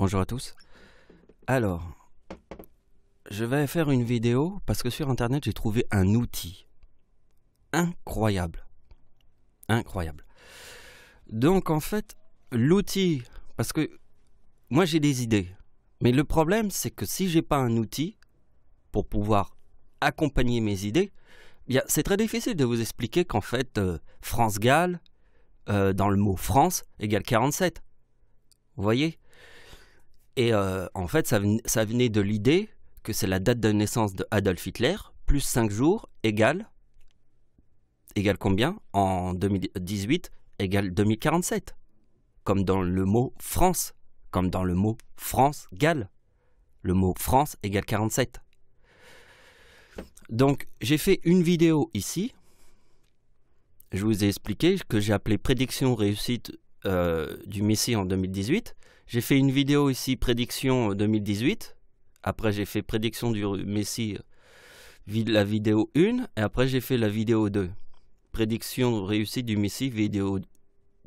Bonjour à tous. Alors, je vais faire une vidéo parce que sur internet j'ai trouvé un outil incroyable. Incroyable. Donc en fait, l'outil, parce que moi j'ai des idées, mais le problème c'est que si j'ai pas un outil pour pouvoir accompagner mes idées, c'est très difficile de vous expliquer qu'en fait France-Galles, dans le mot France, égale 47. Vous voyez? Et en fait, ça venait de l'idée que c'est la date de naissance de Adolf Hitler, plus 5 jours, égale combien? En 2018, égale 2047. Comme dans le mot France, comme dans le mot France-Galles. Le mot France égale 47. Donc, j'ai fait une vidéo ici. Je vous ai expliqué que j'ai appelé prédiction réussite du Messie en 2018. J'ai fait une vidéo ici, prédiction 2018. Après, j'ai fait prédiction du Messie, la vidéo 1. Et après, j'ai fait la vidéo 2. Prédiction réussite du Messie, vidéo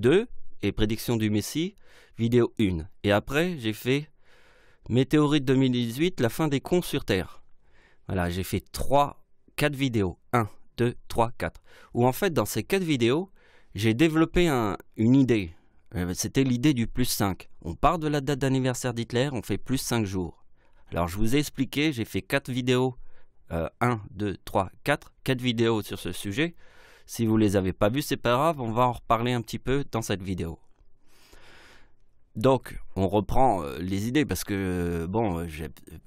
2. Et prédiction du Messie, vidéo 1. Et après, j'ai fait météorite 2018, la fin des cons sur Terre. Voilà, j'ai fait 4 vidéos. 1, 2, 3, 4. Où en fait, dans ces 4 vidéos, j'ai développé une idée. C'était l'idée du plus 5. On part de la date d'anniversaire d'Hitler, on fait plus 5 jours. Alors je vous ai expliqué, j'ai fait 4 vidéos, 1, 2, 3, 4 vidéos sur ce sujet. Si vous ne les avez pas vues, c'est pas grave, on va en reparler un petit peu dans cette vidéo. Donc, on reprend les idées parce que, bon,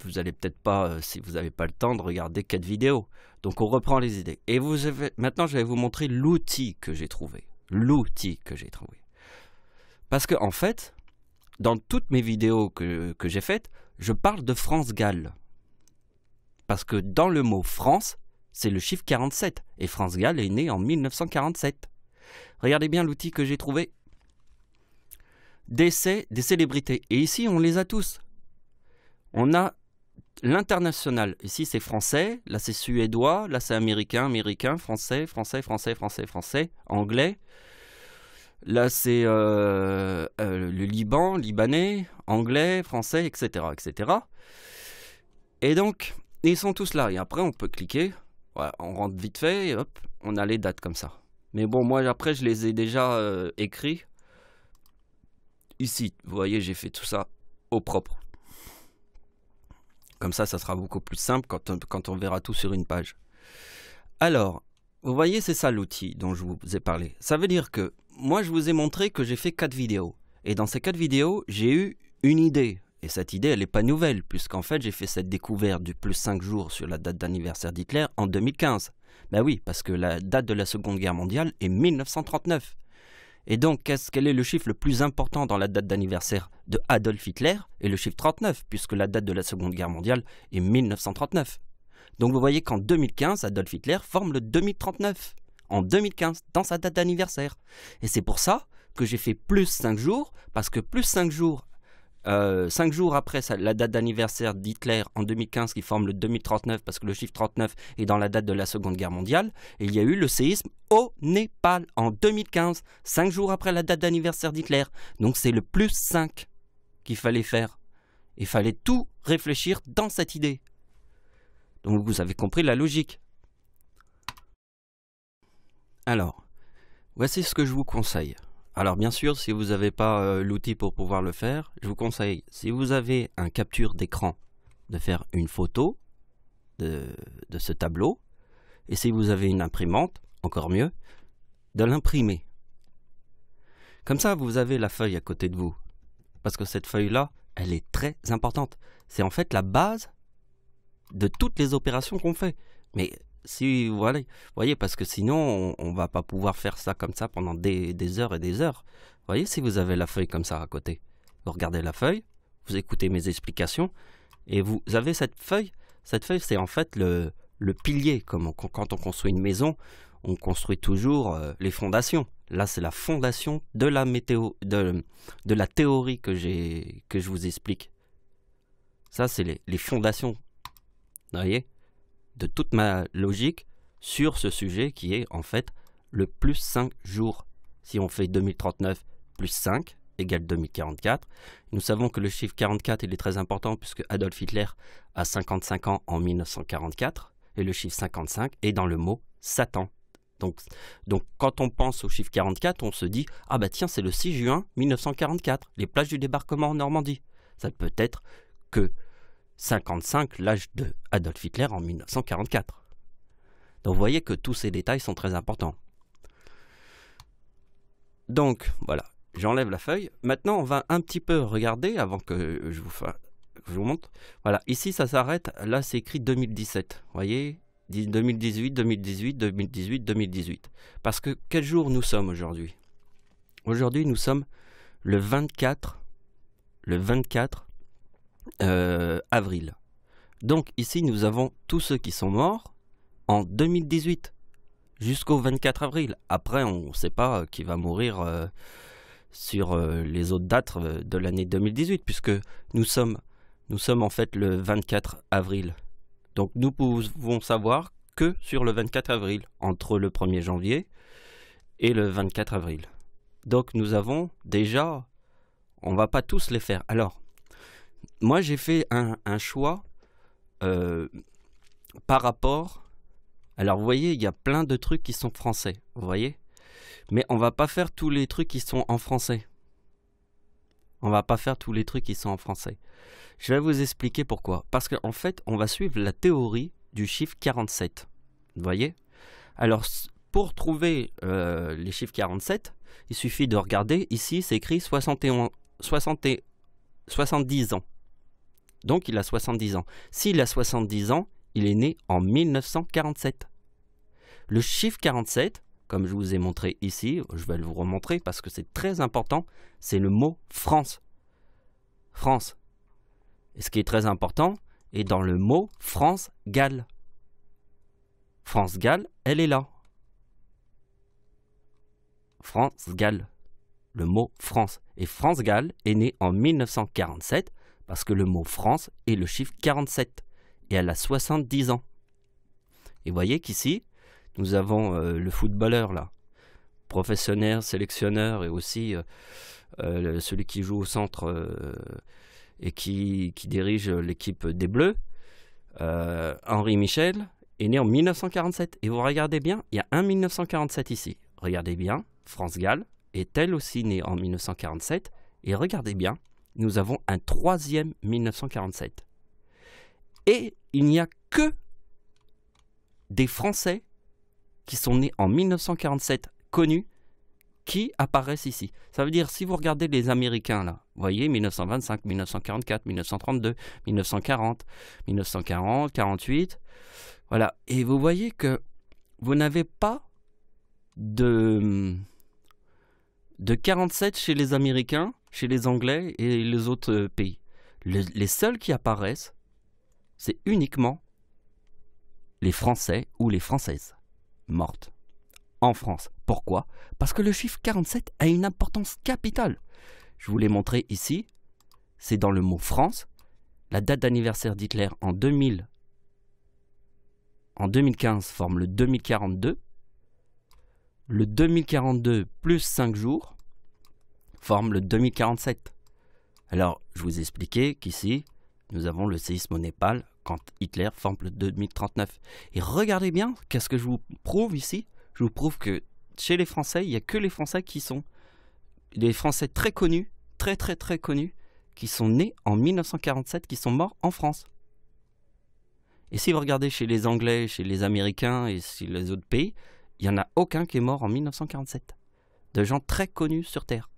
vous allez peut-être pas, si vous n'avez pas le temps de regarder 4 vidéos. Donc, on reprend les idées. Et maintenant, je vais vous montrer l'outil que j'ai trouvé. L'outil que j'ai trouvé. Parce que en fait, dans toutes mes vidéos que j'ai faites, je parle de France-Galles. Parce que dans le mot France, c'est le chiffre 47. Et France-Galles est né en 1947. Regardez bien l'outil que j'ai trouvé. Décès des célébrités. Et ici, on les a tous. On a l'international. Ici, c'est français. Là, c'est suédois. Là, c'est américain, français, anglais. Là, c'est le Liban, libanais, anglais, français, etc., etc. Et donc, ils sont tous là. Et après, on peut cliquer. Ouais, on rentre vite fait et hop, on a les dates comme ça. Mais bon, moi, après, je les ai déjà écrits. Ici, vous voyez, j'ai fait tout ça au propre. Comme ça sera beaucoup plus simple quand on verra tout sur une page. Alors, vous voyez, c'est ça l'outil dont je vous ai parlé. Ça veut dire que moi, je vous ai montré que j'ai fait 4 vidéos. Et dans ces 4 vidéos, j'ai eu une idée. Et cette idée, elle n'est pas nouvelle, puisqu'en fait, j'ai fait cette découverte du plus 5 jours sur la date d'anniversaire d'Hitler en 2015. Ben oui, parce que la date de la Seconde Guerre mondiale est 1939. Et donc, quel est le chiffre le plus important dans la date d'anniversaire de Adolf Hitler? Et le chiffre 39, puisque la date de la Seconde Guerre mondiale est 1939. Donc vous voyez qu'en 2015, Adolf Hitler forme le 2039. En 2015, dans sa date d'anniversaire. Et c'est pour ça que j'ai fait plus 5 jours, parce que plus 5 jours, 5 jours après la date d'anniversaire d'Hitler en 2015 qui forme le 2039 parce que le chiffre 39 est dans la date de la Seconde Guerre mondiale, et il y a eu le séisme au Népal en 2015, 5 jours après la date d'anniversaire d'Hitler. Donc c'est le plus 5 qu'il fallait faire. Il fallait tout réfléchir dans cette idée. Donc vous avez compris la logique. Alors, voici ce que je vous conseille. Alors bien sûr, si vous n'avez pas l'outil pour pouvoir le faire, je vous conseille, si vous avez un capture d'écran, de faire une photo de ce tableau. Et si vous avez une imprimante, encore mieux, de l'imprimer. Comme ça, vous avez la feuille à côté de vous. Parce que cette feuille-là, elle est très importante. C'est en fait la base de toutes les opérations qu'on fait. Mais si vous voyez, parce que sinon, on va pas pouvoir faire ça comme ça pendant des heures et des heures. Vous voyez, si vous avez la feuille comme ça à côté, vous regardez la feuille, vous écoutez mes explications, et vous avez cette feuille. Cette feuille, c'est en fait le pilier. Comme quand on construit une maison, on construit toujours les fondations. Là, c'est la fondation de la de la théorie que je vous explique. Ça, c'est les fondations. Vous voyez, de toute ma logique sur ce sujet qui est en fait le plus 5 jours. Si on fait 2039 plus 5, égale 2044. Nous savons que le chiffre 44 il est très important puisque Adolf Hitler a 55 ans en 1944 et le chiffre 55 est dans le mot Satan. Donc quand on pense au chiffre 44, on se dit « Ah bah tiens, c'est le 6 juin 1944, les plages du débarquement en Normandie. » Ça peut être que 55, l'âge de Adolf Hitler en 1944. Donc vous voyez que tous ces détails sont très importants. Donc voilà, j'enlève la feuille. Maintenant, on va un petit peu regarder avant que je vous montre. Voilà, ici ça s'arrête. Là, c'est écrit 2017. Vous voyez, 2018, 2018, 2018, 2018. Parce que quel jour nous sommes aujourd'hui? Aujourd'hui, nous sommes le 24 avril. Donc ici, nous avons tous ceux qui sont morts en 2018. Jusqu'au 24 avril. Après, on ne sait pas qui va mourir sur les autres dates de l'année 2018, puisque nous sommes en fait le 24 avril. Donc nous pouvons savoir que sur le 24 avril, entre le 1er janvier et le 24 avril. Donc nous avons déjà, on ne va pas tous les faire. Alors, moi j'ai fait un choix par rapport... Alors vous voyez, il y a plein de trucs qui sont français, vous voyez. Mais on va pas faire tous les trucs qui sont en français. On va pas faire tous les trucs qui sont en français. Je vais vous expliquer pourquoi. Parce qu'en fait, on va suivre la théorie du chiffre 47. Vous voyez. Alors, pour trouver les chiffres 47, il suffit de regarder. Ici, c'est écrit 70 ans. Donc, il a 70 ans. S'il a 70 ans, il est né en 1947. Le chiffre 47, comme je vous ai montré ici, je vais le vous remontrer parce que c'est très important, c'est le mot France. France. Et ce qui est très important est dans le mot France-Galles. France-Galles, elle est là. France-Galles. Le mot France. Et France-Galles est né en 1947 parce que le mot France est le chiffre 47. Et elle a 70 ans. Et vous voyez qu'ici, nous avons le footballeur là, professionnel, sélectionneur et aussi celui qui joue au centre et qui dirige l'équipe des Bleus, Henri Michel, est né en 1947. Et vous regardez bien, il y a un 1947 ici. Regardez bien, France-Galles est elle aussi née en 1947. Et regardez bien, nous avons un troisième 1947. Et il n'y a que des Français qui sont nés en 1947 connus qui apparaissent ici. Ça veut dire, si vous regardez les Américains là, vous voyez 1925, 1944, 1932, 1940, 1940, 48, voilà. Et vous voyez que vous n'avez pas de 47 chez les Américains, chez les Anglais et les autres pays. Les seuls qui apparaissent, c'est uniquement les Français ou les Françaises mortes en France. Pourquoi? Parce que le chiffre 47 a une importance capitale. Je vous l'ai montré ici, c'est dans le mot France. La date d'anniversaire d'Hitler en 2015 forme le 2042. Le 2042 plus 5 jours forme le 2047. Alors, je vous ai expliqué qu'ici, nous avons le séisme au Népal quand Hitler forme le 2039. Et regardez bien, qu'est-ce que je vous prouve ici? Je vous prouve que chez les Français, il n'y a que les Français qui sont des Français très connus, très connus, qui sont nés en 1947, qui sont morts en France. Et si vous regardez chez les Anglais, chez les Américains et chez les autres pays, il n'y en a aucun qui est mort en 1947. De gens très connus sur Terre.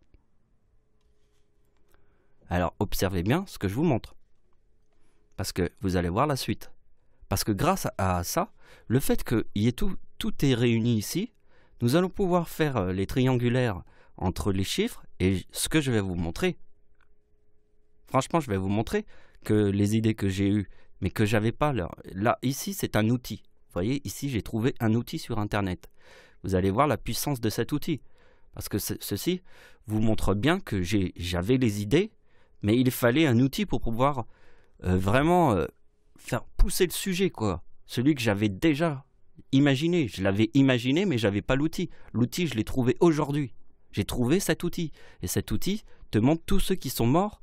Alors observez bien ce que je vous montre. Parce que vous allez voir la suite. Parce que grâce à ça, le fait qu'il y ait tout est réuni ici, nous allons pouvoir faire les triangulaires entre les chiffres et ce que je vais vous montrer. Franchement, je vais vous montrer que les idées que j'ai eues, mais que j'avais pas là, ici, c'est un outil. Vous voyez, ici, j'ai trouvé un outil sur Internet. Vous allez voir la puissance de cet outil. Parce que ceci vous montre bien que j'avais les idées, mais il fallait un outil pour pouvoir vraiment faire pousser le sujet, quoi. Celui que j'avais déjà imaginé. Je l'avais imaginé, mais j'avais pas l'outil. L'outil, je l'ai trouvé aujourd'hui. J'ai trouvé cet outil. Et cet outil, te montre tous ceux qui sont morts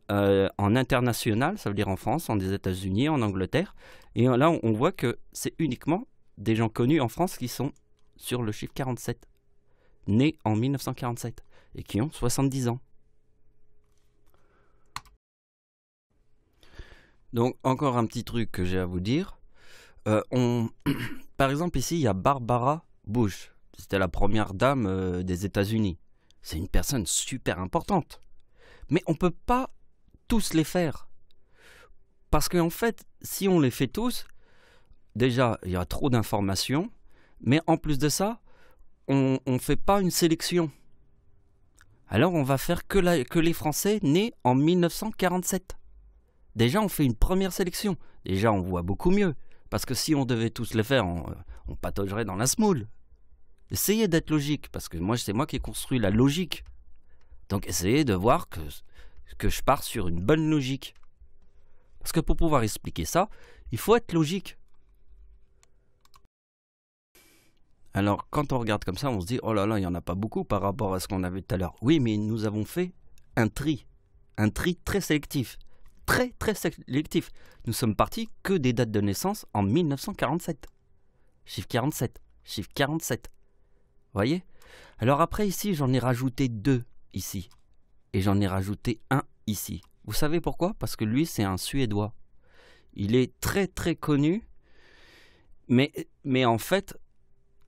en international, ça veut dire en France, en États-Unis, en Angleterre. Et là, on voit que c'est uniquement des gens connus en France qui sont sur le chiffre 47, nés en 1947 et qui ont 70 ans. Donc, encore un petit truc que j'ai à vous dire. Par exemple, ici, il y a Barbara Bush. C'était la première dame des États-Unis. C'est une personne super importante. Mais on ne peut pas tous les faire. Parce qu'en fait, si on les fait tous, déjà, il y a trop d'informations. Mais en plus de ça, on ne fait pas une sélection. Alors, on va faire que les Français nés en 1947. Déjà, on fait une première sélection. Déjà, on voit beaucoup mieux. Parce que si on devait tous les faire, on pataugerait dans la semoule. Essayez d'être logique, parce que c'est moi qui ai construit la logique. Donc, essayez de voir que je pars sur une bonne logique. Parce que pour pouvoir expliquer ça, il faut être logique. Alors, quand on regarde comme ça, on se dit, oh là là, il n'y en a pas beaucoup par rapport à ce qu'on avait tout à l'heure. Oui, mais nous avons fait un tri très sélectif. Très, très sélectif. Nous sommes partis que des dates de naissance en 1947. Chiffre 47, chiffre 47. Vous voyez? Alors après, ici, j'en ai rajouté 2 ici. Et j'en ai rajouté 1 ici. Vous savez pourquoi? Parce que lui, c'est un Suédois. Il est très, très connu. Mais en fait,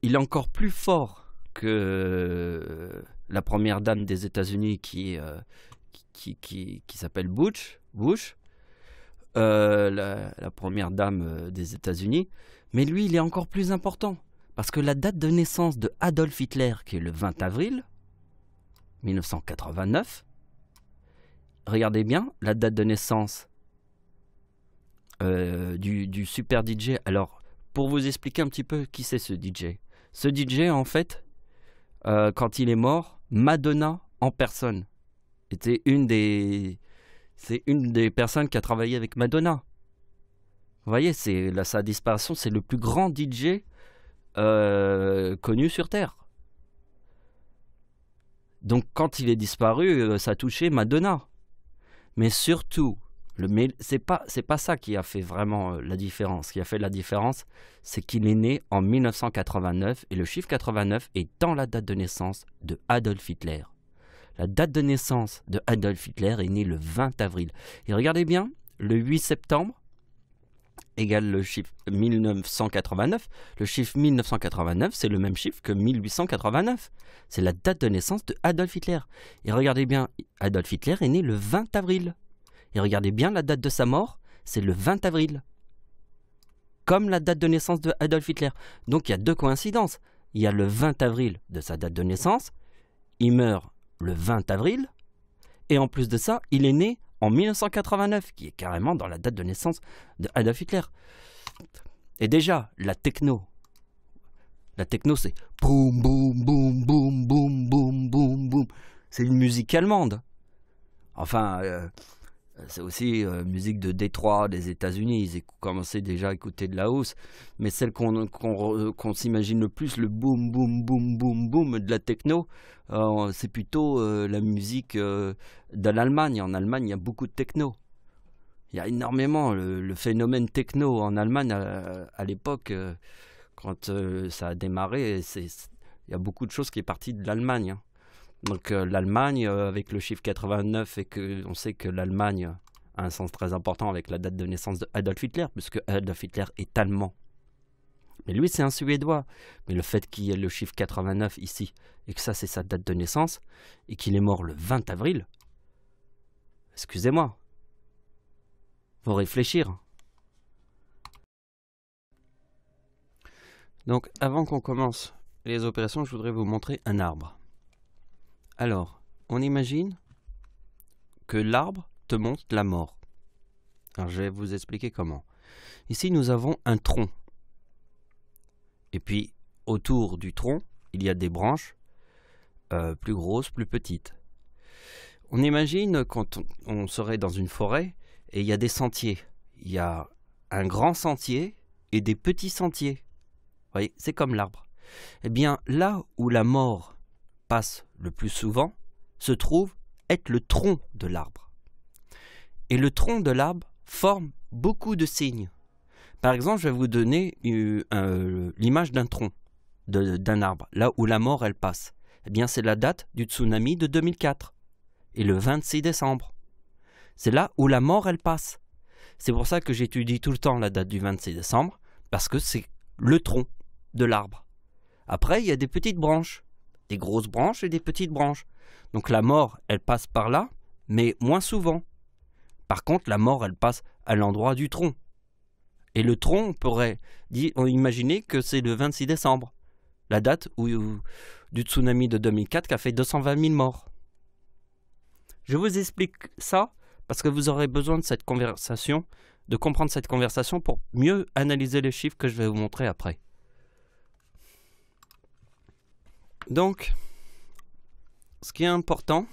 il est encore plus fort que la première dame des États-Unis qui s'appelle Bush, la première dame des États-Unis. Mais lui, il est encore plus important. Parce que la date de naissance de Adolf Hitler, qui est le 20 avril 1989, regardez bien la date de naissance du super DJ. Alors, pour vous expliquer un petit peu qui c'est ce DJ. Ce DJ, en fait, quand il est mort, Madonna en personne était c'est une des personnes qui a travaillé avec Madonna. Vous voyez, sa disparition, c'est le plus grand DJ connu sur Terre. Donc quand il est disparu, ça a touché Madonna. Mais surtout, c'est pas ça qui a fait vraiment la différence. Ce qui a fait la différence, c'est qu'il est né en 1989 et le chiffre 89 est dans la date de naissance de Adolf Hitler. La date de naissance de Adolf Hitler est née le 20 avril. Et regardez bien, le 8 septembre égale le chiffre 1989. Le chiffre 1989, c'est le même chiffre que 1889. C'est la date de naissance de Adolf Hitler. Et regardez bien, Adolf Hitler est né le 20 avril. Et regardez bien la date de sa mort, c'est le 20 avril. Comme la date de naissance de Adolf Hitler. Donc il y a 2 coïncidences. Il y a le 20 avril de sa date de naissance, il meurt le 20 avril, et en plus de ça, il est né en 1989, qui est carrément dans la date de naissance de Adolf Hitler. Et déjà, la techno, c'est boum, boum, boum, boum, boum, boum, boum, boum. C'est une musique allemande. Enfin, c'est aussi musique de Détroit, des États-Unis. Ils commençaient déjà à écouter de la house. Mais celle qu'on s'imagine le plus, le boum, boum, boum, boum, boum de la techno, c'est plutôt la musique de l'Allemagne. En Allemagne, il y a beaucoup de techno. Il y a énormément le phénomène techno en Allemagne à l'époque, quand ça a démarré. Il y a beaucoup de choses qui est partie de l'Allemagne. Hein. Donc l'Allemagne, avec le chiffre 89, et on sait que l'Allemagne a un sens très important avec la date de naissance de Adolf Hitler, puisque Adolf Hitler est allemand. Mais lui, c'est un Suédois. Mais le fait qu'il y ait le chiffre 89 ici, et que ça, c'est sa date de naissance, et qu'il est mort le 20 avril, excusez-moi, faut réfléchir. Donc, avant qu'on commence les opérations, je voudrais vous montrer un arbre. Alors, on imagine que l'arbre te montre la mort. Alors, je vais vous expliquer comment. Ici, nous avons un tronc. Et puis, autour du tronc, il y a des branches plus grosses, plus petites. On imagine quand on serait dans une forêt et il y a des sentiers. Il y a un grand sentier et des petits sentiers. Vous voyez, c'est comme l'arbre. Eh bien, là où la mort passe le plus souvent, se trouve être le tronc de l'arbre. Et le tronc de l'arbre forme beaucoup de signes. Par exemple, je vais vous donner l'image d'un tronc, d'un arbre, là où la mort elle passe. Eh bien, c'est la date du tsunami de 2004, et le 26 décembre. C'est là où la mort elle passe. C'est pour ça que j'étudie tout le temps la date du 26 décembre, parce que c'est le tronc de l'arbre. Après, il y a des petites branches, des grosses branches et des petites branches. Donc la mort, elle passe par là, mais moins souvent. Par contre, la mort, elle passe à l'endroit du tronc. Et le tronc, on pourrait imaginer que c'est le 26 décembre, la date du tsunami de 2004 qui a fait 220 000 morts. Je vous explique ça parce que vous aurez besoin de cette conversation, de comprendre cette conversation pour mieux analyser les chiffres que je vais vous montrer après. Donc, ce qui est important,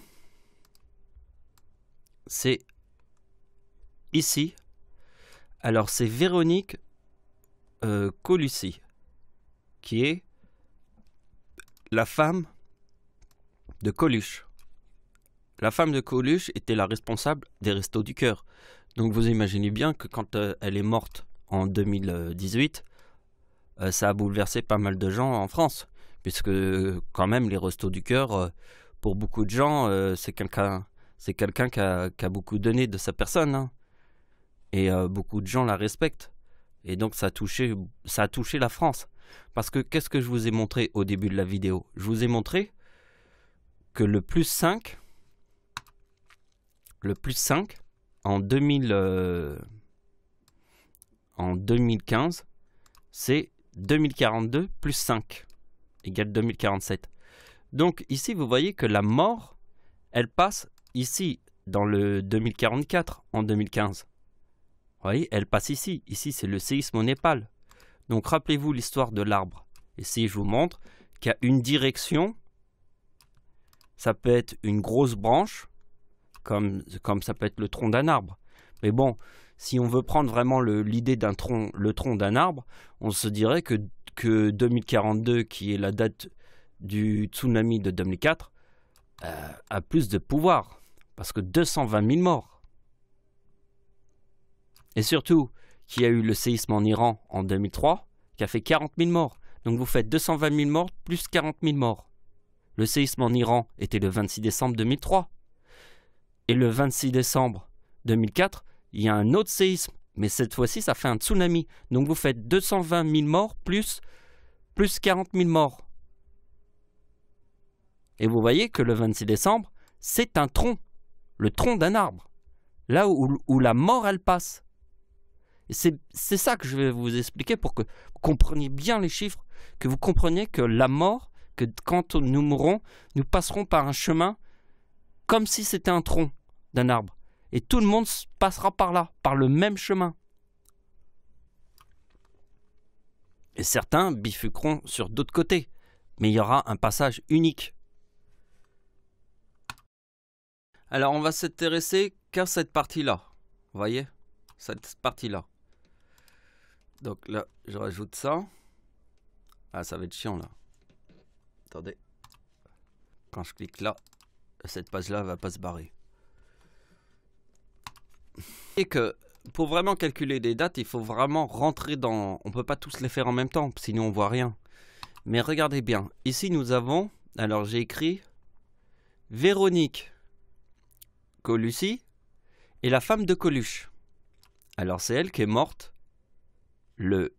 c'est ici. Alors, c'est Véronique Colucci, qui est la femme de Coluche. La femme de Coluche était la responsable des Restos du Cœur. Donc, vous imaginez bien que quand elle est morte en 2018, ça a bouleversé pas mal de gens en France. Puisque, quand même, les Restos du Cœur, pour beaucoup de gens, c'est quelqu'un qui a beaucoup donné de sa personne, hein. Et beaucoup de gens la respectent. Et donc ça a touché la France. Parce que qu'est-ce que je vous ai montré au début de la vidéo? Je vous ai montré que le plus 5 en 2015, c'est 2042 plus 5 égale 2047. Donc ici, vous voyez que la mort, elle passe ici dans le 2044 en 2015. Vous voyez, elle passe ici. Ici, c'est le séisme au Népal. Donc, rappelez-vous l'histoire de l'arbre. Ici, je vous montre qu'il y a une direction. Ça peut être une grosse branche, comme ça peut être le tronc d'un arbre. Mais bon, si on veut prendre vraiment l'idée d'un tronc, le tronc d'un arbre, on se dirait que 2042, qui est la date du tsunami de 2004, a plus de pouvoir. Parce que 220 000 morts. Et surtout, qu'il y a eu le séisme en Iran en 2003, qui a fait 40 000 morts. Donc vous faites 220 000 morts plus 40 000 morts. Le séisme en Iran était le 26 décembre 2003. Et le 26 décembre 2004, il y a un autre séisme. Mais cette fois-ci, ça fait un tsunami. Donc vous faites 220 000 morts plus 40 000 morts. Et vous voyez que le 26 décembre, c'est un tronc. Le tronc d'un arbre. Là où la mort, elle passe. C'est ça que je vais vous expliquer pour que vous compreniez bien les chiffres, que vous compreniez que la mort, que quand nous mourrons, nous passerons par un chemin comme si c'était un tronc d'un arbre. Et tout le monde passera par là, par le même chemin. Et certains bifurqueront sur d'autres côtés, mais il y aura un passage unique. Alors on va s'intéresser qu'à cette partie-là. Vous voyez? Cette partie-là. Donc là, je rajoute ça. Ah, ça va être chiant là. Attendez. Quand je clique là, cette page-là va pas se barrer. Et que pour vraiment calculer des dates, il faut vraiment rentrer dans... On peut pas tous les faire en même temps, sinon on voit rien. Mais regardez bien. Ici, nous avons... Alors, j'ai écrit Véronique Colucci et la femme de Coluche. Alors, c'est elle qui est morte le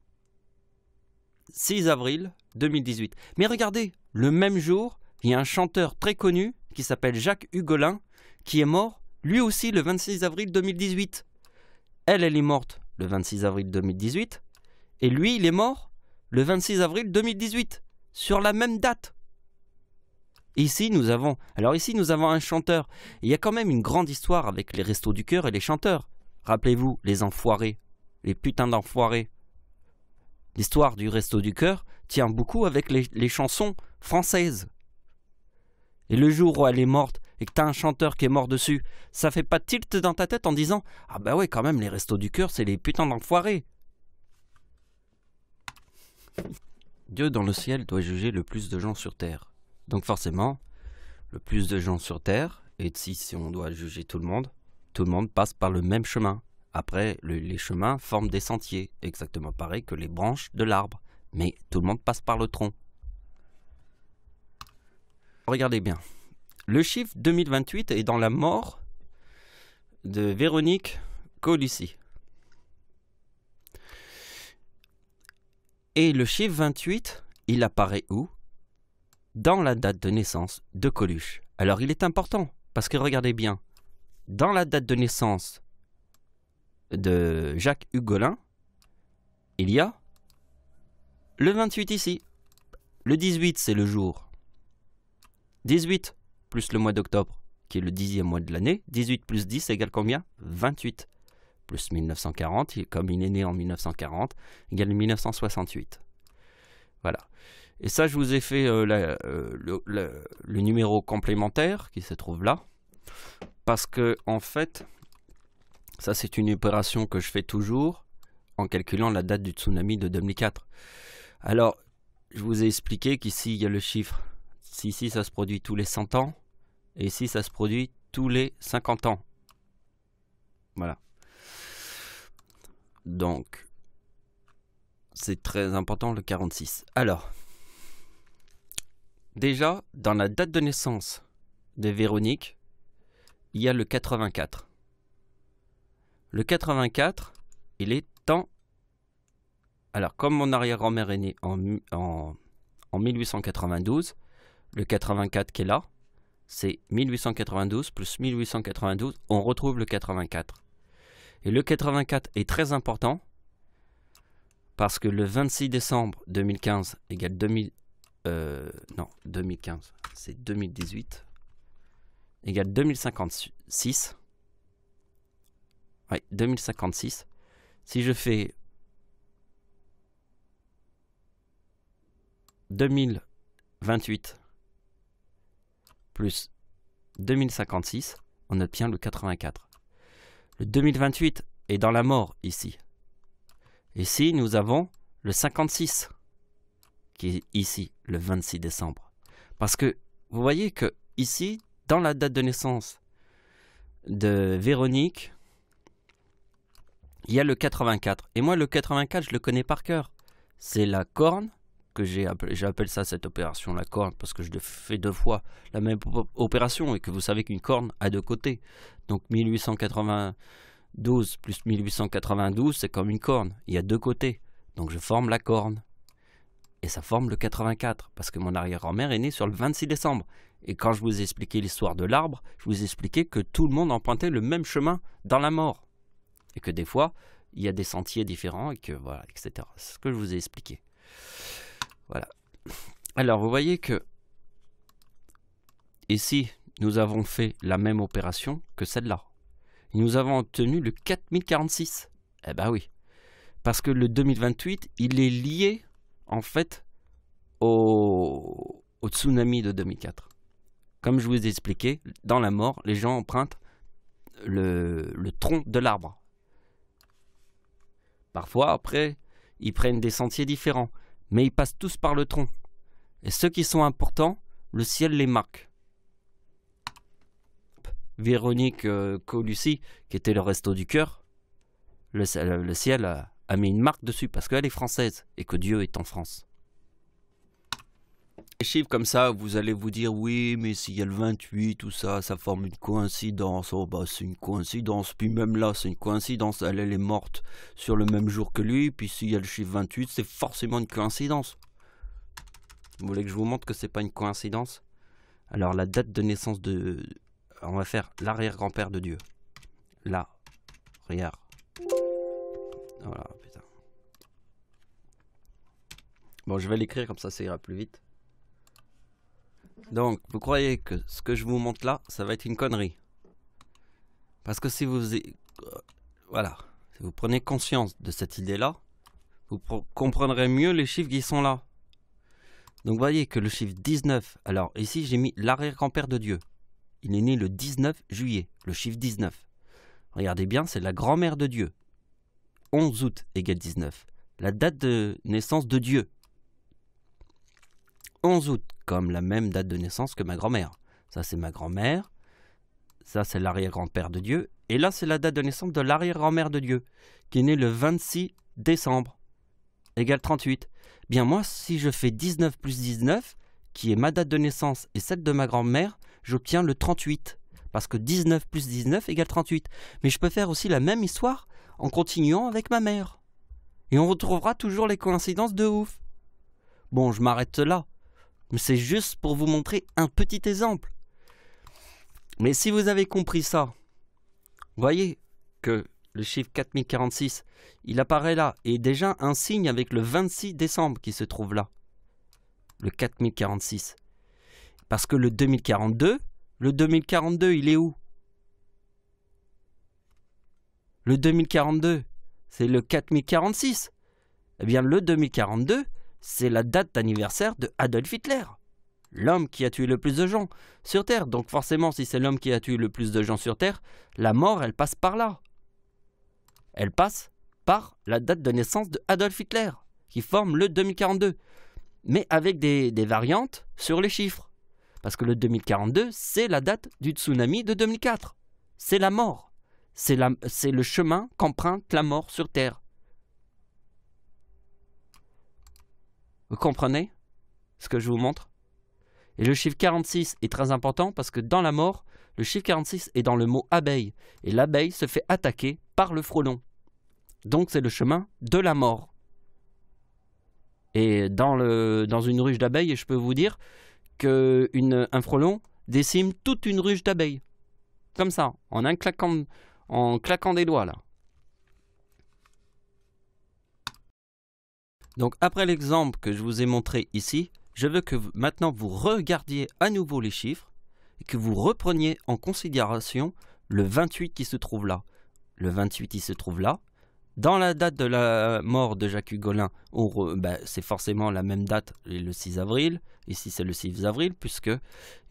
6 avril 2018. Mais regardez, le même jour, il y a un chanteur très connu qui s'appelle Jacques Hugolin qui est mort, lui aussi, le 26 avril 2018. Elle est morte le 26 avril 2018 et lui, il est mort le 26 avril 2018, sur la même date. Ici, nous avons un chanteur. Il y a quand même une grande histoire avec les Restos du Cœur et les chanteurs. Rappelez-vous, les enfoirés, les putains d'enfoirés. L'histoire du Resto du Cœur tient beaucoup avec les chansons françaises. Et le jour où elle est morte et que tu as un chanteur qui est mort dessus, ça fait pas tilt dans ta tête en disant « Ah bah ouais, quand même, les Restos du Cœur, c'est les putains d'enfoirés !» Dieu dans le ciel doit juger le plus de gens sur terre. Donc forcément, le plus de gens sur terre, et si on doit juger tout le monde passe par le même chemin. Après, les chemins forment des sentiers, exactement pareil que les branches de l'arbre. Mais tout le monde passe par le tronc. Regardez bien. Le chiffre 2028 est dans la mort de Véronique Colussi. Et le chiffre 28, il apparaît où? Dans la date de naissance de Coluche. Alors il est important, parce que regardez bien, dans la date de naissance de Jacques Hugolin, il y a le 28 ici. Le 18, c'est le jour. 18 plus le mois d'octobre, qui est le 10e mois de l'année. 18 plus 10 égale combien? 28. Plus 1940, comme il est né en 1940, égale 1968. Voilà. Et ça, je vous ai fait le numéro complémentaire qui se trouve là. Parce que, en fait, ça, c'est une opération que je fais toujours en calculant la date du tsunami de 2004. Alors, je vous ai expliqué qu'ici, il y a le chiffre. Si ici, ça se produit tous les 100 ans. Et ici, ça se produit tous les 50 ans. Voilà. Donc, c'est très important le 46. Alors, déjà, dans la date de naissance de Véronique, il y a le 84. Le 84, il est en... Alors, comme mon arrière-grand-mère est née en 1892, le 84 qui est là, c'est 1892 plus 1892, on retrouve le 84. Et le 84 est très important parce que le 26 décembre 2015 égale 2015, c'est 2018, égale 2056. Oui, 2056. Si je fais 2028 plus 2056, on obtient le 84. Le 2028 est dans la mort ici. Ici, nous avons le 56, qui est ici, le 26 décembre. Parce que vous voyez que ici, dans la date de naissance de Véronique, il y a le 84. Et moi, le 84, je le connais par cœur. C'est la corne que j'appelle ça cette opération, la corne, parce que je fais 2 fois la même opération et que vous savez qu'une corne a 2 côtés. Donc 1892 plus 1892, c'est comme une corne. Il y a 2 côtés. Donc je forme la corne. Et ça forme le 84, parce que mon arrière-grand-mère est née sur le 26 décembre. Et quand je vous ai expliqué l'histoire de l'arbre, je vous ai expliqué que tout le monde empruntait le même chemin dans la mort. Et que des fois, il y a des sentiers différents, et que voilà, etc. C'est ce que je vous ai expliqué. Voilà. Alors, vous voyez que ici, nous avons fait la même opération que celle-là. Nous avons obtenu le 4046. Eh ben oui. Parce que le 2028, il est lié, en fait, au tsunami de 2004. Comme je vous ai expliqué, dans la mort, les gens empruntent le tronc de l'arbre. Parfois, après, ils prennent des sentiers différents. Mais ils passent tous par le tronc. Et ceux qui sont importants, le ciel les marque. Véronique Colussi, qui était le resto du cœur, le ciel a mis une marque dessus parce qu'elle est française et que Dieu est en France. Les chiffres comme ça, vous allez vous dire oui, mais s'il y a le 28, tout ça, ça forme une coïncidence. Oh bah c'est une coïncidence. Puis même là, c'est une coïncidence. Elle est morte sur le même jour que lui. Puis s'il y a le chiffre 28, c'est forcément une coïncidence. Vous voulez que je vous montre que c'est pas une coïncidence? Alors la date de naissance de... On va faire l'arrière-grand-père de Dieu. Là. Regarde. Voilà, putain. Bon, je vais l'écrire comme ça ira plus vite. Donc, vous croyez que ce que je vous montre là, ça va être une connerie? Parce que si vous... voilà. Si vous prenez conscience de cette idée-là, vous comprendrez mieux les chiffres qui sont là. Donc, vous voyez que le chiffre 19... Alors, ici, j'ai mis l'arrière-grand-père de Dieu. Il est né le 19 juillet, le chiffre 19. Regardez bien, c'est la grand-mère de Dieu. 11 août égale 19. La date de naissance de Dieu. 11 août, comme la même date de naissance que ma grand-mère. Ça, c'est ma grand-mère. Ça, c'est l'arrière-grand-père de Dieu. Et là, c'est la date de naissance de l'arrière-grand-mère de Dieu, qui est née le 26 décembre, égale 38. Bien, moi, si je fais 19 plus 19, qui est ma date de naissance et celle de ma grand-mère, j'obtiens le 38. Parce que 19 plus 19 égale 38. Mais je peux faire aussi la même histoire en continuant avec ma mère. Et on retrouvera toujours les coïncidences de ouf. Bon, je m'arrête là. Mais c'est juste pour vous montrer un petit exemple. Mais si vous avez compris ça, vous voyez que le chiffre 4046, il apparaît là. Et déjà un signe avec le 26 décembre qui se trouve là. Le 4046. Parce que le 2042, il est où? Le 2042, c'est le 4046. Eh bien, le 2042, c'est la date d'anniversaire de Adolf Hitler. L'homme qui a tué le plus de gens sur Terre. Donc forcément, si c'est l'homme qui a tué le plus de gens sur Terre, la mort, elle passe par là. Elle passe par la date de naissance de Adolf Hitler, qui forme le 2042. Mais avec des variantes sur les chiffres. Parce que le 2042, c'est la date du tsunami de 2004. C'est la mort. C'est le chemin qu'emprunte la mort sur Terre. Vous comprenez ce que je vous montre? Et le chiffre 46 est très important parce que dans la mort, le chiffre 46 est dans le mot abeille. Et l'abeille se fait attaquer par le frelon. Donc c'est le chemin de la mort. Et dans une ruche d'abeilles, je peux vous dire qu'un frelon décime toute une ruche d'abeilles. Comme ça, en claquant des doigts là. Donc après l'exemple que je vous ai montré ici, je veux que maintenant vous regardiez à nouveau les chiffres et que vous repreniez en considération le 28 qui se trouve là. Le 28 il se trouve là. Dans la date de la mort de Jacques Hugolin, c'est forcément la même date, le 6 avril. Ici c'est le 6 avril puisque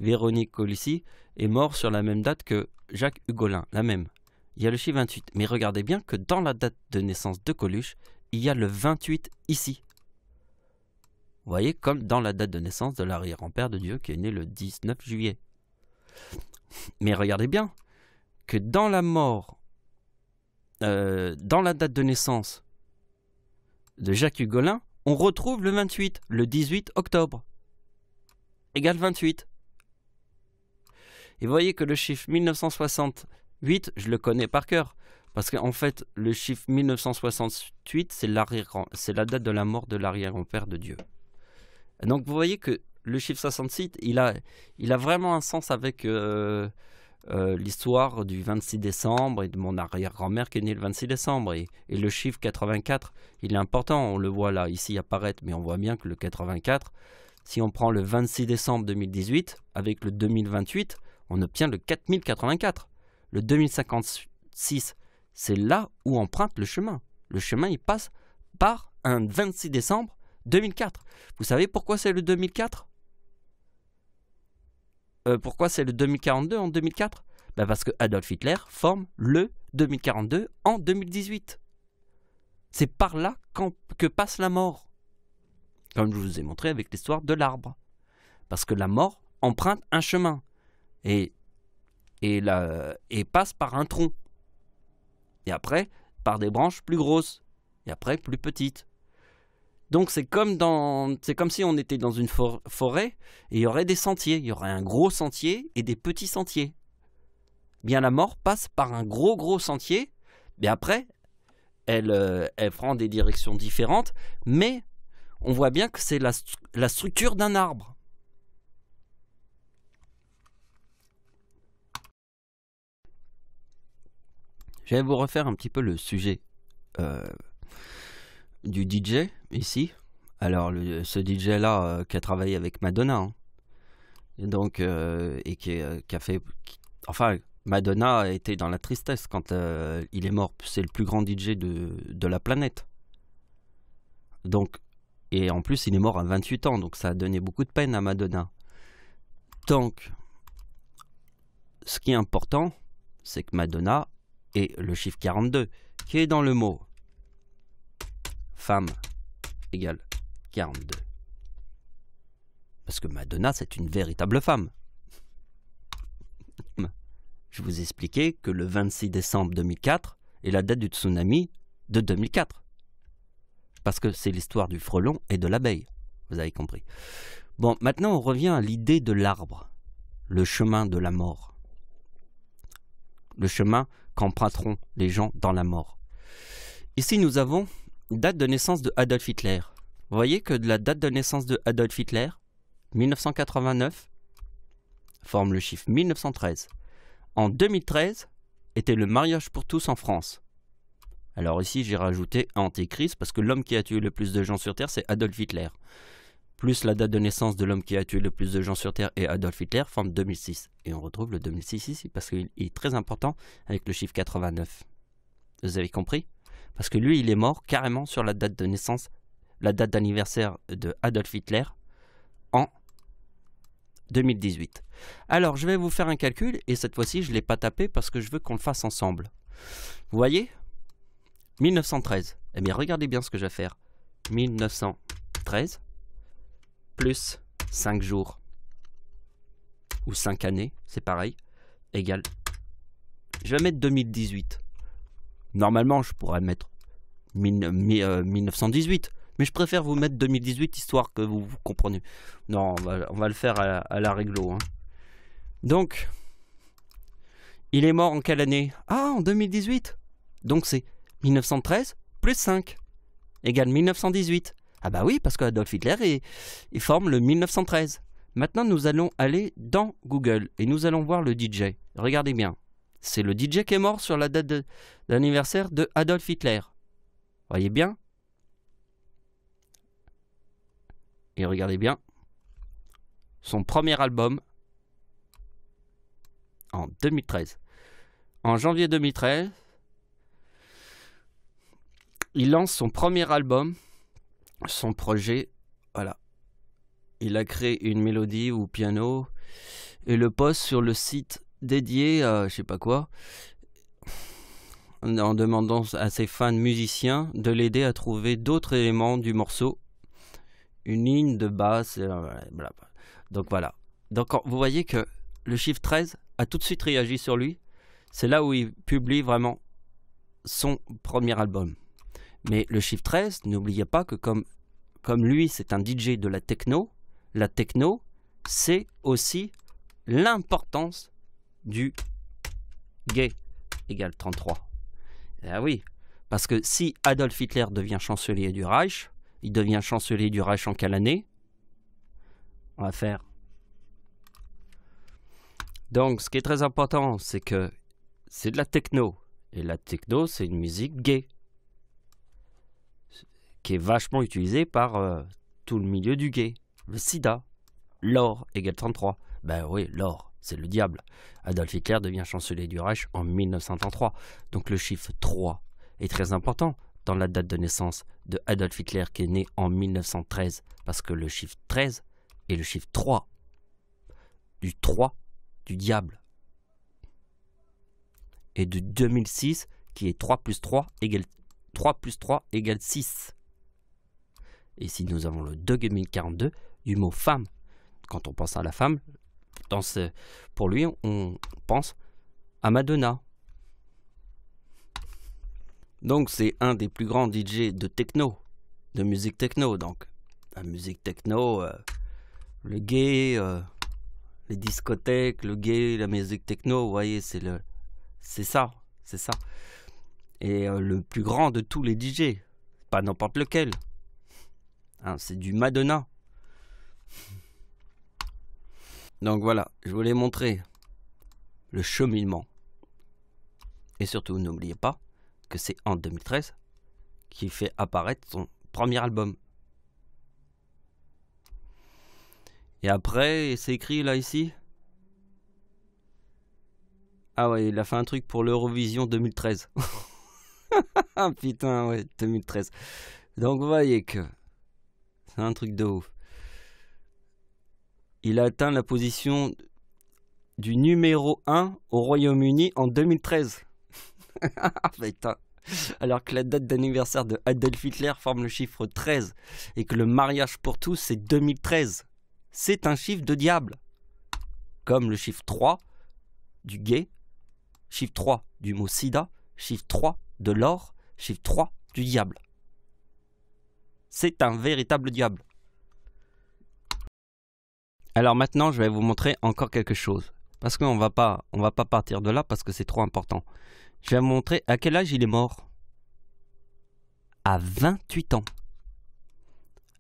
Véronique Colissi est mort sur la même date que Jacques Hugolin, la même. Il y a le chiffre 28. Mais regardez bien que dans la date de naissance de Coluche, il y a le 28 ici. Vous voyez, comme dans la date de naissance de l'arrière-grand-père de Dieu qui est né le 19 juillet. Mais regardez bien que dans la mort, dans la date de naissance de Jacques Hugolin, on retrouve le 28, le 18 octobre, égale 28. Et vous voyez que le chiffre 1968, je le connais par cœur. Parce qu'en fait, le chiffre 1968, c'est la date de la mort de l'arrière-grand-père de Dieu. Donc vous voyez que le chiffre 66, il a vraiment un sens avec l'histoire du 26 décembre et de mon arrière-grand-mère qui est née le 26 décembre. Et le chiffre 84, il est important, on le voit là, ici apparaître, mais on voit bien que le 84, si on prend le 26 décembre 2018, avec le 2028, on obtient le 4084. Le 2056, c'est là où emprunte le chemin. Le chemin, il passe par un 26 décembre 2004. Vous savez pourquoi c'est le 2004 ? Pourquoi c'est le 2042 en 2004 ? Parce que Adolf Hitler forme le 2042 en 2018. C'est par là que passe la mort. Comme je vous ai montré avec l'histoire de l'arbre. Parce que la mort emprunte un chemin. Et passe par un tronc. Et après, par des branches plus grosses. Et après, plus petites. Donc c'est comme si on était dans une forêt et il y aurait des sentiers. Il y aurait un gros sentier et des petits sentiers. Bien la mort passe par un gros sentier. Et après, elle prend des directions différentes. Mais on voit bien que c'est la structure d'un arbre. Je vais vous refaire un petit peu le sujet du DJ ici. Alors ce DJ là qui a travaillé avec Madonna, hein. Et donc et qui a fait, enfin Madonna a été dans la tristesse quand il est mort. C'est le plus grand DJ de la planète. Donc et en plus il est mort à 28 ans, donc ça a donné beaucoup de peine à Madonna. Donc ce qui est important, c'est que Madonna et le chiffre 42 qui est dans le mot femme égale 42. Parce que Madonna, c'est une véritable femme. je vous ai expliqué que le 26 décembre 2004 est la date du tsunami de 2004. Parce que c'est l'histoire du frelon et de l'abeille. Vous avez compris. Bon, maintenant on revient à l'idée de l'arbre. Le chemin de la mort. Le chemin qu'emprunteront les gens dans la mort. Ici nous avons une date de naissance de Adolf Hitler. Vous voyez que de la date de naissance de Adolf Hitler, 1989, forme le chiffre 1913. En 2013, était le mariage pour tous en France. Alors ici, j'ai rajouté Antéchrist parce que l'homme qui a tué le plus de gens sur Terre, c'est Adolf Hitler. Plus la date de naissance de l'homme qui a tué le plus de gens sur Terre et Adolf Hitler forme 2006. Et on retrouve le 2006 ici parce qu'il est très important avec le chiffre 89. Vous avez compris? Parce que lui, il est mort carrément sur la date de naissance, la date d'anniversaire de Adolf Hitler en 2018. Alors, je vais vous faire un calcul et cette fois-ci, je ne l'ai pas tapé parce que je veux qu'on le fasse ensemble. Vous voyez? 1913. Eh bien, regardez bien ce que je vais faire. 1913 plus 5 jours ou 5 années, c'est pareil, égale. Je vais mettre 2018. Normalement, je pourrais mettre 1918. Mais je préfère vous mettre 2018, histoire que vous compreniez. Non, on va le faire à la réglo. Hein. Donc, il est mort en quelle année? Ah, en 2018. Donc c'est 1913 plus 5 égale 1918. Ah bah oui, parce que Adolf Hitler, il forme le 1913. Maintenant, nous allons aller dans Google et nous allons voir le DJ. Regardez bien. C'est le DJ qui est mort sur la date d'anniversaire de Adolf Hitler. Voyez bien? Et regardez bien, son premier album en 2013. En janvier 2013, il lance son premier album, son projet, voilà. Il a créé une mélodie ou piano et le poste sur le site dédié à je sais pas quoi, en demandant à ses fans musiciens de l'aider à trouver d'autres éléments du morceau. Une ligne de basse, blablabla. Donc voilà. Donc vous voyez que le chiffre 13 a tout de suite réagi sur lui. C'est là où il publie vraiment son premier album. Mais le chiffre 13, n'oubliez pas que comme lui, c'est un DJ de la techno, c'est aussi l'importance du gay égale 33. Ah oui, parce que si Adolf Hitler devient chancelier du Reich, il devient chancelier du Reich en quelle année? On va faire. Donc, ce qui est très important, c'est que c'est de la techno. Et la techno, c'est une musique gay. Qui est vachement utilisée par tout le milieu du gay. Le sida. L'or égale 33. Ben oui, l'or, c'est le diable. Adolf Hitler devient chancelier du Reich en 1933. Donc le chiffre 3 est très important dans la date de naissance de Adolf Hitler qui est né en 1913. Parce que le chiffre 13 est le chiffre 3. Du 3 du diable. Et de 2006 qui est 3 plus 3 égale 6. Et ici nous avons le 2042 du mot femme. Quand on pense à la femme, pour lui on pense à Madonna. Donc c'est un des plus grands DJ de techno, de musique techno. Donc la musique techno, le gay, les discothèques, le gay, la musique techno, vous voyez, c'est ça. Et le plus grand de tous les DJ, pas n'importe lequel. Hein, c'est du Madonna. Donc voilà, je voulais montrer le cheminement. Et surtout, n'oubliez pas que c'est en 2013 qu'il fait apparaître son premier album. Et après, c'est écrit là, ici. Ah ouais, il a fait un truc pour l'Eurovision 2013. Ah putain, ouais, 2013. Donc vous voyez que c'est un truc de ouf. Il a atteint la position du numéro 1 au Royaume-Uni en 2013. Putain. Alors que la date d'anniversaire de Adolf Hitler forme le chiffre 13 et que le mariage pour tous c'est 2013. C'est un chiffre de diable. Comme le chiffre 3 du gay chiffre 3 du mot sida, chiffre 3 de l'or, chiffre 3 du diable. C'est un véritable diable. Alors maintenant, je vais vous montrer encore quelque chose. Parce qu'on va pas partir de là parce que c'est trop important. Je vais vous montrer à quel âge il est mort. À 28 ans.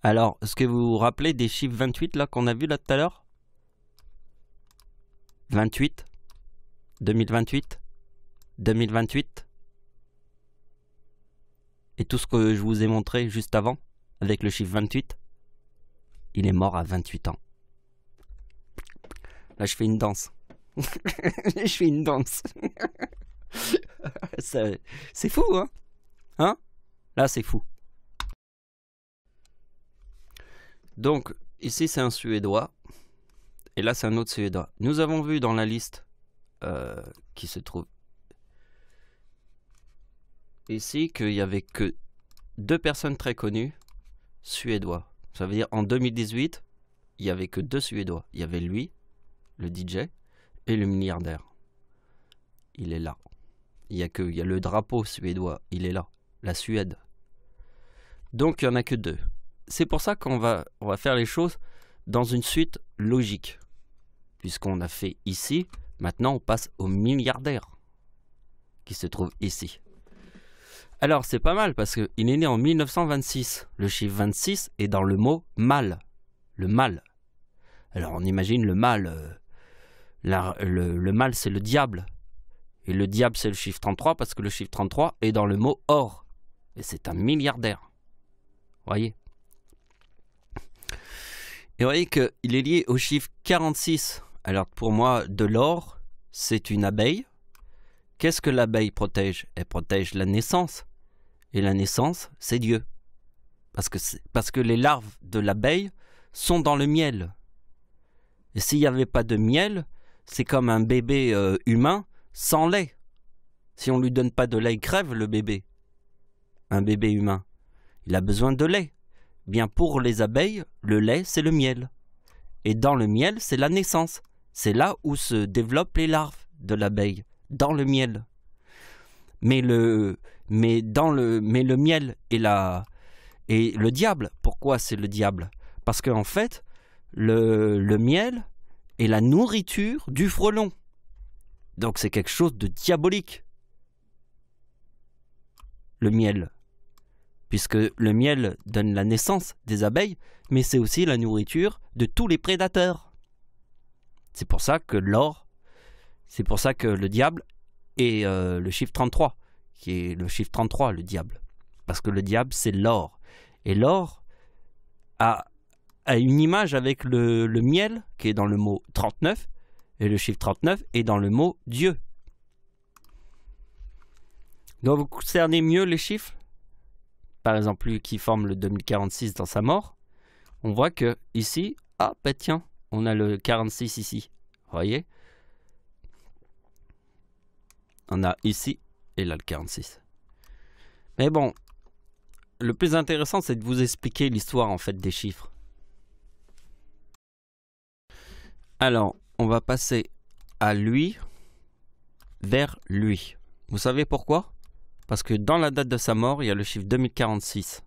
Alors, est-ce que vous vous rappelez des chiffres 28 là qu'on a vu là tout à l'heure? 28, 2028, 2028. Et tout ce que je vous ai montré juste avant, avec le chiffre 28, il est mort à 28 ans. Là, je fais une danse. Je fais une danse. C'est fou, hein? Hein? Là, c'est fou. Donc, ici, c'est un Suédois. Et là, c'est un autre Suédois. Nous avons vu dans la liste qui se trouve ici qu'il n'y avait que 2 personnes très connues suédois. Ça veut dire en 2018, il n'y avait que 2 Suédois. Il y avait lui, le DJ, et le milliardaire. Il est là. Il y a le drapeau suédois. Il est là. La Suède. Donc, il n'y en a que 2. C'est pour ça qu'on va faire les choses dans une suite logique. Puisqu'on a fait ici, maintenant on passe au milliardaire qui se trouve ici. Alors c'est pas mal parce qu'il est né en 1926. Le chiffre 26 est dans le mot mal. Le mal. Alors on imagine le mal. Le mal c'est le diable. Et le diable c'est le chiffre 33 parce que le chiffre 33 est dans le mot or. Et c'est un milliardaire. Voyez. Et vous voyez qu'il est lié au chiffre 46. Alors pour moi, de l'or, c'est une abeille. Qu'est-ce que l'abeille protège? Elle protège la naissance. Et la naissance, c'est Dieu. Parce que les larves de l'abeille sont dans le miel. Et s'il n'y avait pas de miel, c'est comme un bébé humain sans lait. Si on ne lui donne pas de lait, il crève le bébé. Un bébé humain. Il a besoin de lait. Bien pour les abeilles, le lait, c'est le miel. Et dans le miel, c'est la naissance. C'est là où se développent les larves de l'abeille, dans le miel. Mais le miel et le diable, pourquoi c'est le diable? Parce qu'en fait, le miel est la nourriture du frelon. Donc c'est quelque chose de diabolique. Le miel. Puisque le miel donne la naissance des abeilles, mais c'est aussi la nourriture de tous les prédateurs. C'est pour ça que l'or, c'est pour ça que le diable est le chiffre 33, qui est le chiffre 33, le diable. Parce que le diable, c'est l'or. Et l'or a une image avec le miel, qui est dans le mot 39, et le chiffre 39 est dans le mot Dieu. Donc vous concernez mieux les chiffres? Par exemple, lui qui forme le 2046 dans sa mort, on voit que ici, ah ben tiens, on a le 46 ici. Vous voyez? On a ici et là le 46. Mais bon, le plus intéressant, c'est de vous expliquer l'histoire en fait des chiffres. Alors, on va passer à lui vers lui. Vous savez pourquoi? Parce que dans la date de sa mort, il y a le chiffre 2046.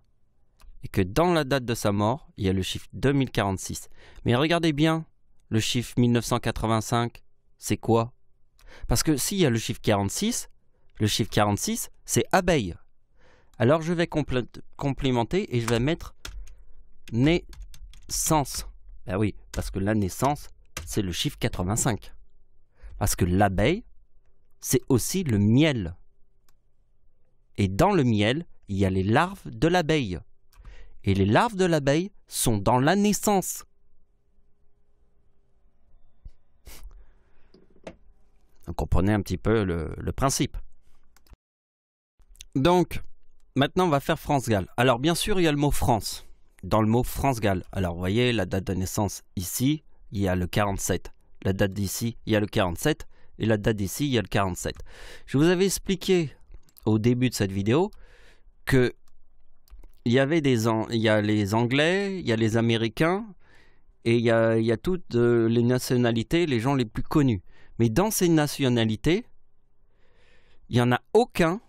Et que dans la date de sa mort, il y a le chiffre 2046. Mais regardez bien, le chiffre 1985, c'est quoi? Parce que s'il y a le chiffre 46, c'est abeille. Alors je vais complémenter et je vais mettre naissance. Ben oui, parce que la naissance, c'est le chiffre 85. Parce que l'abeille, c'est aussi le miel. Et dans le miel, il y a les larves de l'abeille. Et les larves de l'abeille sont dans la naissance. Vous comprenez un petit peu le principe. Donc, maintenant on va faire France-Galles. Alors bien sûr, il y a le mot France. Dans le mot France-Galles. Alors vous voyez, la date de naissance ici, il y a le 47. La date d'ici, il y a le 47. Et la date d'ici, il y a le 47. Je vous avais expliqué au début de cette vidéo que il y a les Anglais, il y a les Américains et il y a toutes les nationalités, les gens les plus connus. Mais dans ces nationalités, il n'y en a aucun,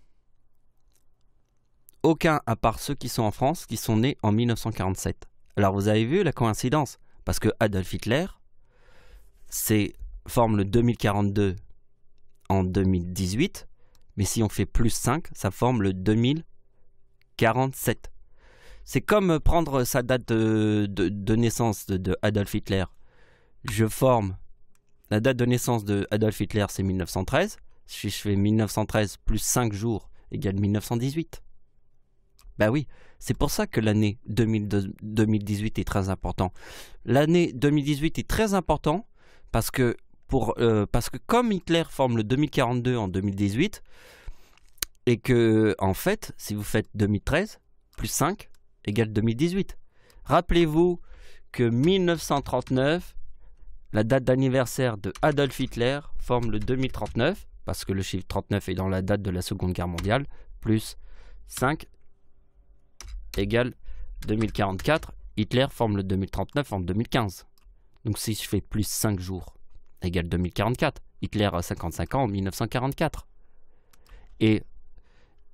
à part ceux qui sont en France, qui sont nés en 1947. Alors vous avez vu la coïncidence, parce que Adolf Hitler forme le 2042 en 2018, mais si on fait plus 5, ça forme le 2047. C'est comme prendre sa date de naissance de Adolf Hitler. Je forme la date de naissance de Adolf Hitler, c'est 1913. Si je fais 1913 plus 5 jours égale 1918. Bah oui, c'est pour ça que l'année 2018 est très important. L'année 2018 est très important parce que comme Hitler forme le 2042 en 2018, et que, en fait, si vous faites 2013 plus 5 égale 2018. Rappelez-vous que 1939, la date d'anniversaire de Adolf Hitler forme le 2039, parce que le chiffre 39 est dans la date de la Seconde Guerre mondiale, plus 5 égale 2044. Hitler forme le 2039 en 2015. Donc si je fais plus 5 jours égale 2044, Hitler a 55 ans en 1944. Et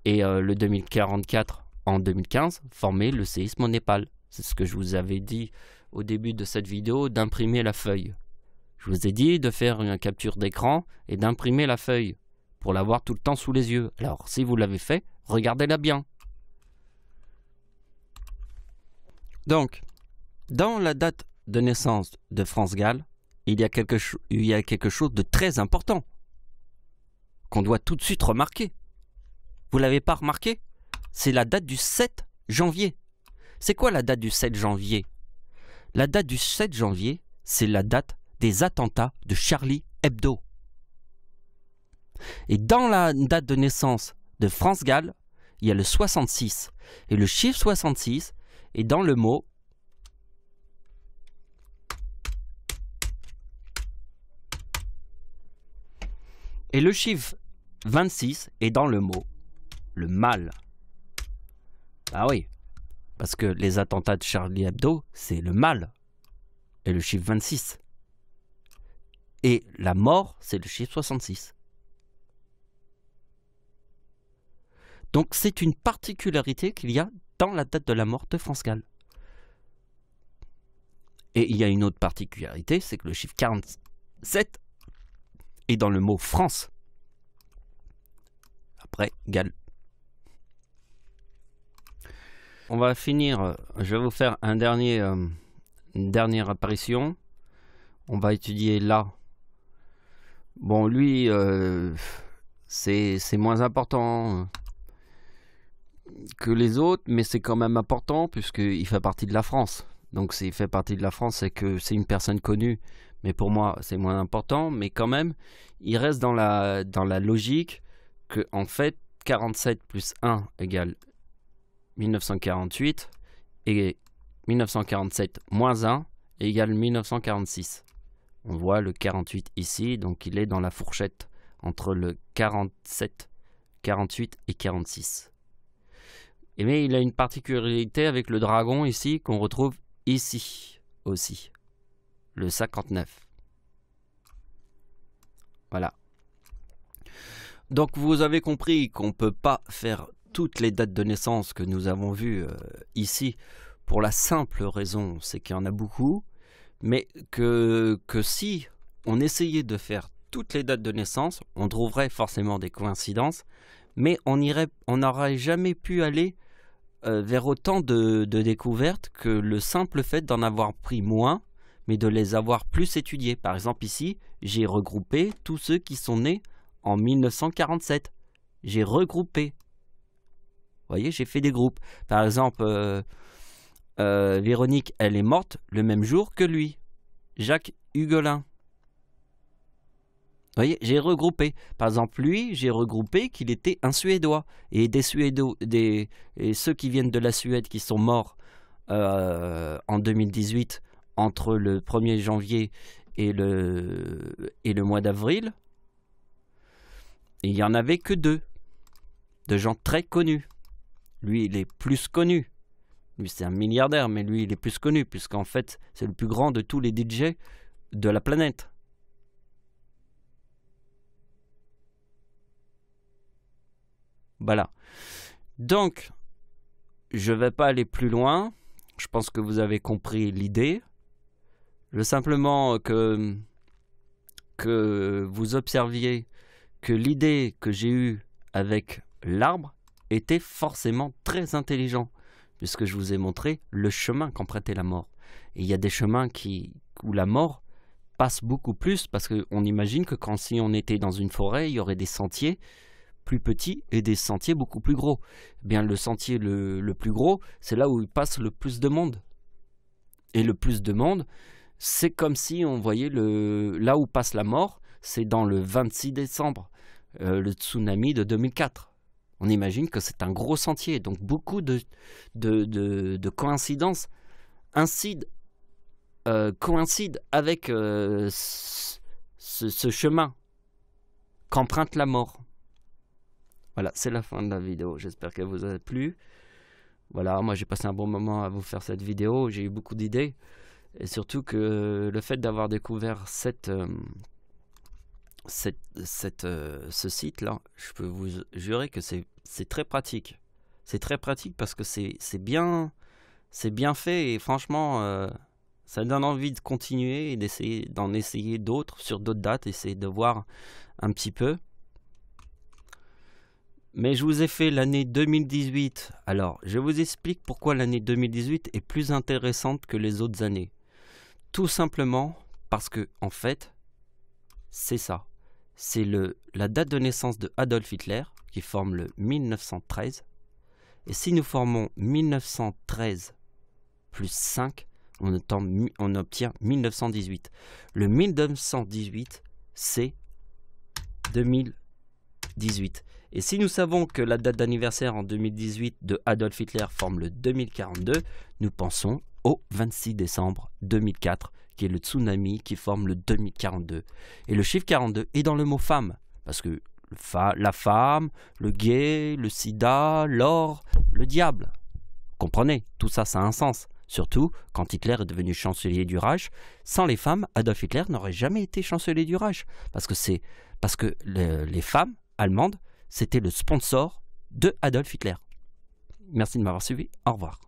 le 2044 en 2015 formait le séisme au Népal. C'est ce que je vous avais dit au début de cette vidéo, d'imprimer la feuille. Je vous ai dit de faire une capture d'écran et d'imprimer la feuille pour l'avoir tout le temps sous les yeux. Alors si vous l'avez fait, regardez-la bien. Donc, dans la date de naissance de France Gall, il y a quelque chose de très important qu'on doit tout de suite remarquer. Vous ne l'avez pas remarqué? C'est la date du 7 janvier. C'est quoi la date du 7 janvier? La date du 7 janvier, c'est la date des attentats de Charlie Hebdo. Et dans la date de naissance de France Gall, il y a le 66. Et le chiffre 66 est dans le mot et le chiffre 26 est dans le mot le mal. Ah oui, parce que les attentats de Charlie Hebdo, c'est le mal. Et le chiffre 26. Et la mort, c'est le chiffre 66. Donc c'est une particularité qu'il y a dans la date de la mort de France Gall. Et il y a une autre particularité, c'est que le chiffre 47 est dans le mot France. Après Gall. On va finir, je vais vous faire une dernière apparition. On va étudier là. Bon, lui, c'est moins important que les autres, mais c'est quand même important puisqu'il fait partie de la France. Donc s'il fait partie de la France, c'est que c'est une personne connue. Mais pour moi, c'est moins important. Mais quand même, il reste dans la logique que, en fait, 47 plus 1 égale 1948 et 1947 moins 1 égale 1946. On voit le 48 ici, donc il est dans la fourchette entre le 47, 48 et 46. Mais il a une particularité avec le dragon ici qu'on retrouve ici aussi, le 59. Voilà. Donc vous avez compris qu'on ne peut pas faire toutes les dates de naissance que nous avons vues ici pour la simple raison, c'est qu'il y en a beaucoup, mais que si on essayait de faire toutes les dates de naissance, on trouverait forcément des coïncidences, mais on n'aurait jamais pu aller vers autant de découvertes que le simple fait d'en avoir pris moins, mais de les avoir plus étudiés. Par exemple ici, j'ai regroupé tous ceux qui sont nés en 1947. J'ai regroupé. Vous voyez, j'ai fait des groupes. Par exemple, Véronique, elle est morte le même jour que lui. Jacques Hugolin. Vous voyez, j'ai regroupé. Par exemple, lui, j'ai regroupé qu'il était un Suédois. Et des Suédois, et ceux qui viennent de la Suède qui sont morts en 2018, entre le 1er janvier et le mois d'avril, il n'y en avait que 2. De gens très connus. Lui, il est plus connu. Lui, c'est un milliardaire, mais lui, il est plus connu, puisqu'en fait, c'est le plus grand de tous les DJ de la planète. Voilà. Donc, je ne vais pas aller plus loin. Je pense que vous avez compris l'idée. Je veux simplement que vous observiez que l'idée que j'ai eue avec l'arbre était forcément très intelligente, puisque je vous ai montré le chemin qu'empruntait la mort. Et il y a des chemins où la mort passe beaucoup plus, parce qu'on imagine que si on était dans une forêt, il y aurait des sentiers plus petits et des sentiers beaucoup plus gros. Eh bien, le sentier le plus gros, c'est là où il passe le plus de monde. Et le plus de monde, c'est comme si on voyait là où passe la mort, c'est dans le 26 décembre, le tsunami de 2004. On imagine que c'est un gros sentier, donc beaucoup de coïncidences coïncident avec ce chemin qu'emprunte la mort. Voilà, c'est la fin de la vidéo. J'espère qu'elle vous a plu. Voilà, moi j'ai passé un bon moment à vous faire cette vidéo. J'ai eu beaucoup d'idées. Et surtout que le fait d'avoir découvert ce site-là, je peux vous jurer que c'est très pratique. C'est très pratique parce que c'est bien fait et franchement, ça donne envie de continuer et d'en essayer d'autres sur d'autres dates, essayer de voir un petit peu. Mais je vous ai fait l'année 2018. Alors, je vous explique pourquoi l'année 2018 est plus intéressante que les autres années. Tout simplement parce que, en fait, c'est ça. C'est la date de naissance de Adolf Hitler qui forme le 1913. Et si nous formons 1913 plus 5, on obtient 1918. Le 1918, c'est 2018. Et si nous savons que la date d'anniversaire en 2018 de Adolf Hitler forme le 2042, nous pensons au 26 décembre 2004, qui est le tsunami qui forme le 2042. Et le chiffre 42 est dans le mot femme, parce que la femme, le gay, le sida, l'or, le diable. Comprenez, tout ça, ça a un sens. Surtout quand Hitler est devenu chancelier du Reich. Sans les femmes, Adolf Hitler n'aurait jamais été chancelier du Reich. Parce que les femmes allemandes, c'était le sponsor de Adolf Hitler. Merci de m'avoir suivi. Au revoir.